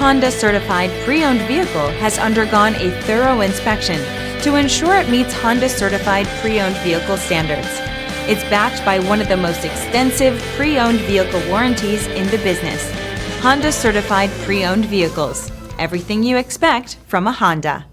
Honda certified pre-owned vehicle has undergone a thorough inspection to ensure it meets Honda certified pre-owned vehicle standards. It's backed by one of the most extensive pre-owned vehicle warranties in the business. Honda certified pre-owned vehicles. Everything you expect from a Honda.